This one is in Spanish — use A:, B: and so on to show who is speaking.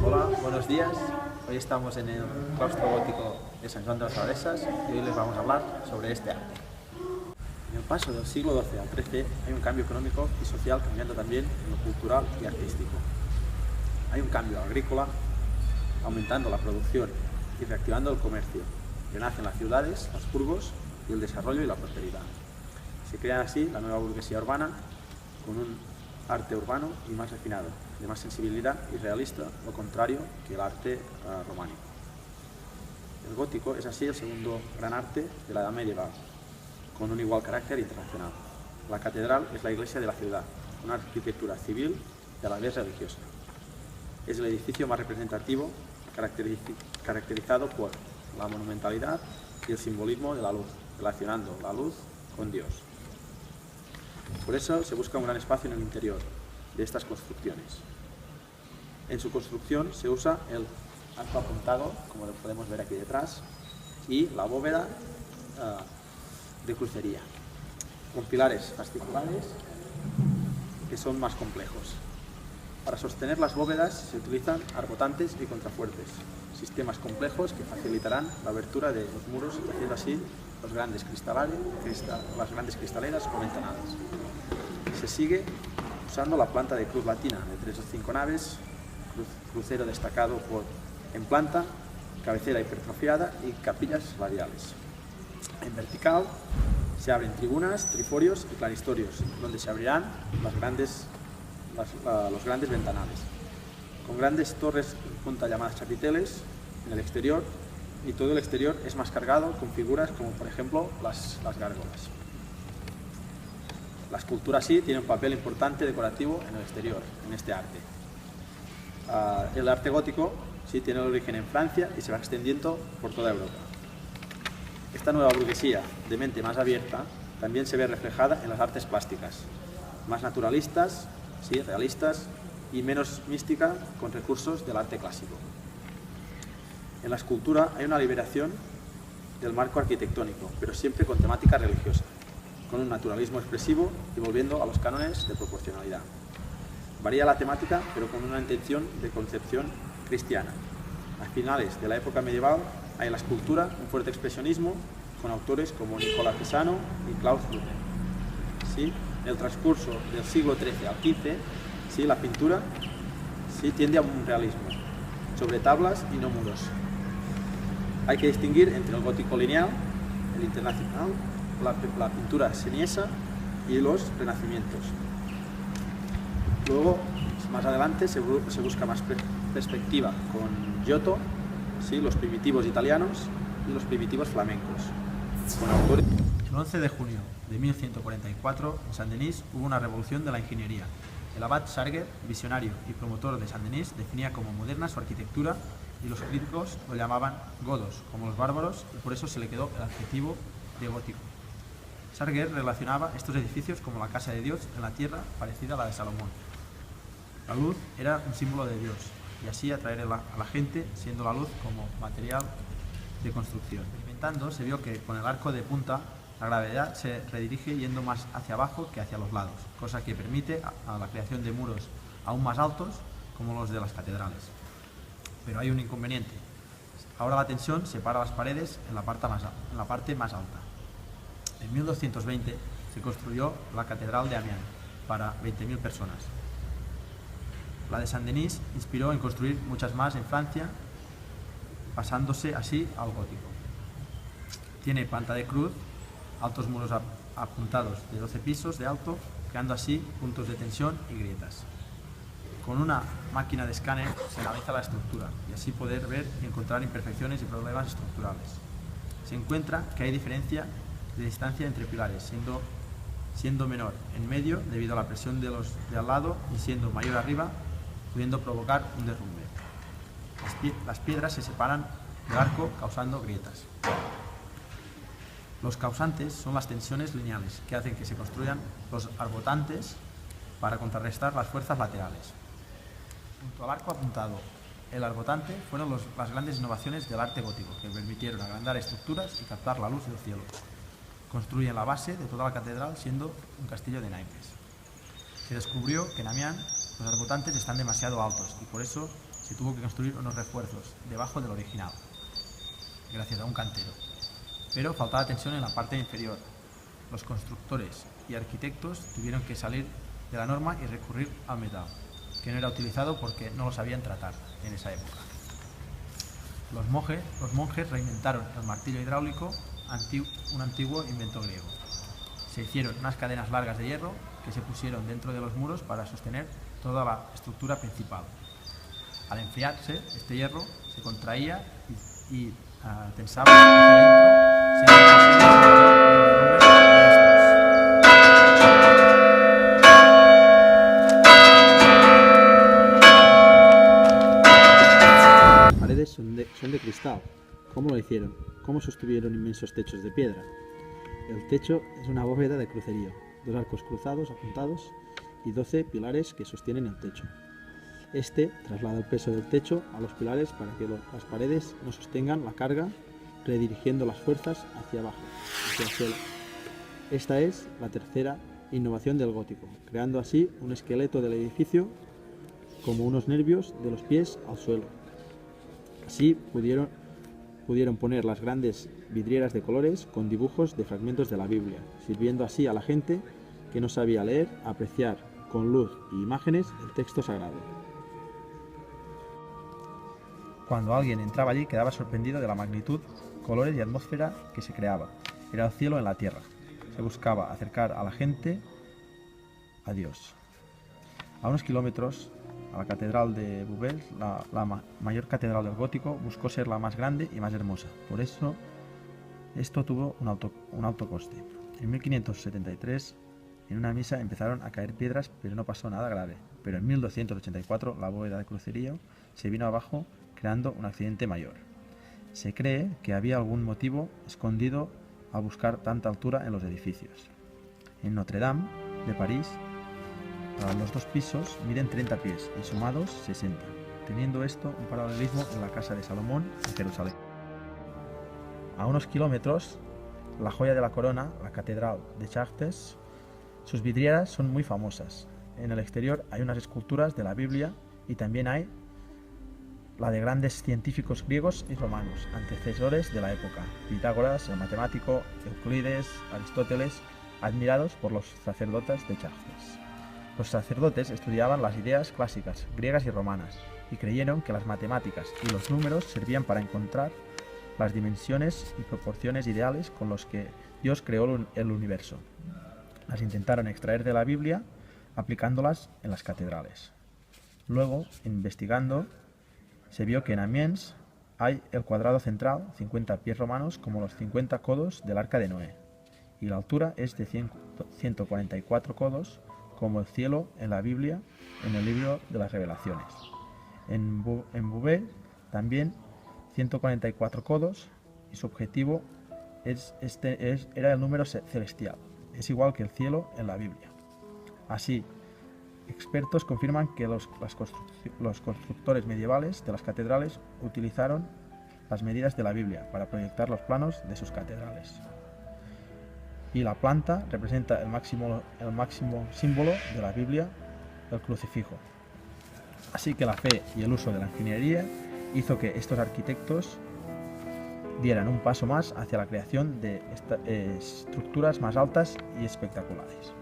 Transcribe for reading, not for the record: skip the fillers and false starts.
A: Hola, buenos días. Hoy estamos en el claustro gótico de San Juan de las Abadesas y hoy les vamos a hablar sobre este arte. En el paso del siglo XII al XIII hay un cambio económico y social cambiando también en lo cultural y artístico. Hay un cambio agrícola aumentando la producción y reactivando el comercio. Renacen las ciudades, las urbos y el desarrollo y la prosperidad. Se crea así la nueva burguesía urbana con un arte urbano y más refinado, de más sensibilidad y realista, lo contrario que el arte románico. El gótico es así el segundo gran arte de la Edad Medieval, con un igual carácter internacional. La catedral es la iglesia de la ciudad, una arquitectura civil y a la vez religiosa. Es el edificio más representativo, caracterizado por la monumentalidad y el simbolismo de la luz, relacionando la luz con Dios. Por eso se busca un gran espacio en el interior de estas construcciones. En su construcción se usa el arco apuntado, como lo podemos ver aquí detrás, y la bóveda de crucería, con pilares fasciculares que son más complejos. Para sostener las bóvedas se utilizan arbotantes y contrafuertes, sistemas complejos que facilitarán la abertura de los muros, haciendo así las grandes cristaleras o ventanadas. Se sigue usando la planta de cruz latina de 3 o 5 naves, crucero destacado en planta, cabecera hipertrofiada y capillas radiales. En vertical se abren tribunas, triforios y claristorios, donde se abrirán los grandes ventanales, con grandes torres en punta llamadas chapiteles en el exterior, y todo el exterior es más cargado con figuras como por ejemplo las gárgolas. La escultura sí tiene un papel importante decorativo en el exterior, en este arte. El arte gótico sí tiene origen en Francia y se va extendiendo por toda Europa. Esta nueva burguesía de mente más abierta también se ve reflejada en las artes plásticas, más naturalistas, sí, realistas, y menos mística con recursos del arte clásico. En la escultura hay una liberación del marco arquitectónico, pero siempre con temática religiosa, con un naturalismo expresivo y volviendo a los cánones de proporcionalidad. Varía la temática, pero con una intención de concepción cristiana. A finales de la época medieval hay en la escultura un fuerte expresionismo con autores como Nicola Pisano y Klaus Rubens. ¿Sí? En el transcurso del siglo XIII al XV, ¿sí? La pintura ¿sí? tiende a un realismo, sobre tablas y no muros. Hay que distinguir entre el gótico lineal, el internacional, la pintura seniesa y los renacimientos. Luego, más adelante, se busca más perspectiva con Giotto, ¿sí? Los primitivos italianos y los primitivos flamencos. Con autores. El 11 de junio de 1144, en Saint-Denis hubo una revolución de la ingeniería. El abad Sarger, visionario y promotor de Saint-Denis, definía como moderna su arquitectura y los críticos lo llamaban godos, como los bárbaros, y por eso se le quedó el adjetivo de gótico. Sarger relacionaba estos edificios como la casa de Dios en la tierra, parecida a la de Salomón. La luz era un símbolo de Dios, y así atraer a la gente, siendo la luz como material de construcción. Experimentando, se vio que con el arco de punta la gravedad se redirige yendo más hacia abajo que hacia los lados, cosa que permite a la creación de muros aún más altos como los de las catedrales. Pero hay un inconveniente. Ahora la tensión separa las paredes en la parte más alta. En 1220 se construyó la Catedral de Amiens para 20.000 personas. La de Saint-Denis inspiró en construir muchas más en Francia, pasándose así al gótico. Tiene planta de cruz, altos muros apuntados de 12 pisos de alto, creando así puntos de tensión y grietas. Con una máquina de escáner se analiza la estructura y así poder ver y encontrar imperfecciones y problemas estructurales. Se encuentra que hay diferencia de distancia entre pilares, siendo menor en medio debido a la presión de los de al lado y siendo mayor arriba, pudiendo provocar un derrumbe. Las piedras se separan del arco causando grietas. Los causantes son las tensiones lineales que hacen que se construyan los arbotantes para contrarrestar las fuerzas laterales. Junto al arco apuntado, el arbotante fueron las grandes innovaciones del arte gótico que permitieron agrandar estructuras y captar la luz del cielo. Construyen la base de toda la catedral siendo un castillo de naipes. Se descubrió que en Amiens Los arbotantes están demasiado altos y por eso se tuvo que construir unos refuerzos debajo del original, gracias a un cantero. Pero faltaba tensión en la parte inferior. Los constructores y arquitectos tuvieron que salir de la norma y recurrir al metal, que no era utilizado porque no lo sabían tratar en esa época. Los monjes reinventaron el martillo hidráulico, un antiguo invento griego. Se hicieron unas cadenas largas de hierro que se pusieron dentro de los muros para sostener toda la estructura principal. Al enfriarse, este hierro se contraía y tensaba hacia adentro, siendo posible el volumen de estos. Las paredes son de cristal. ¿Cómo lo hicieron? ¿Cómo sostuvieron inmensos techos de piedra? El techo es una bóveda de crucería, 2 arcos cruzados apuntados y 12 pilares que sostienen el techo. Este traslada el peso del techo a los pilares para que las paredes no sostengan la carga, redirigiendo las fuerzas hacia abajo, hacia el suelo. Esta es la tercera innovación del gótico, creando así un esqueleto del edificio como unos nervios de los pies al suelo. Así pudieron poner las grandes vidrieras de colores con dibujos de fragmentos de la Biblia, sirviendo así a la gente que no sabía leer a apreciar con luz e imágenes el texto sagrado. Cuando alguien entraba allí quedaba sorprendido de la magnitud, colores y atmósfera que se creaba. Era el cielo en la tierra. Se buscaba acercar a la gente a Dios. A unos kilómetros, a la catedral de Beauvais, la mayor catedral del gótico, buscó ser la más grande y más hermosa. Por eso, esto tuvo un alto coste. En 1573, en una misa empezaron a caer piedras, pero no pasó nada grave. Pero en 1284, la bóveda de crucería se vino abajo, creando un accidente mayor. Se cree que había algún motivo escondido al buscar tanta altura en los edificios. En Notre Dame de París, los 2 pisos miden 30 pies y sumados 60, teniendo esto un paralelismo en la casa de Salomón en Jerusalén. A unos kilómetros, la joya de la corona, la catedral de Chartres, sus vidrieras son muy famosas. En el exterior hay unas esculturas de la Biblia y también hay la de grandes científicos griegos y romanos, antecesores de la época: Pitágoras, el matemático, Euclides, Aristóteles, admirados por los sacerdotes de Chartres. Los sacerdotes estudiaban las ideas clásicas, griegas y romanas, y creyeron que las matemáticas y los números servían para encontrar las dimensiones y proporciones ideales con los que Dios creó el universo. Las intentaron extraer de la Biblia aplicándolas en las catedrales. Luego, investigando, se vio que en Amiens hay el cuadrado central, 50 pies romanos, como los 50 codos del Arca de Noé, y la altura es de 144 codos, como el cielo en la Biblia, en el libro de las Revelaciones. En Beauvais también 144 codos, y su objetivo era el número celestial. Es igual que el cielo en la Biblia. Así, expertos confirman que los constructores medievales de las catedrales utilizaron las medidas de la Biblia para proyectar los planos de sus catedrales. Y la planta representa el máximo símbolo de la Biblia, el crucifijo. Así que la fe y el uso de la ingeniería hizo que estos arquitectos dieran un paso más hacia la creación de estructuras más altas y espectaculares.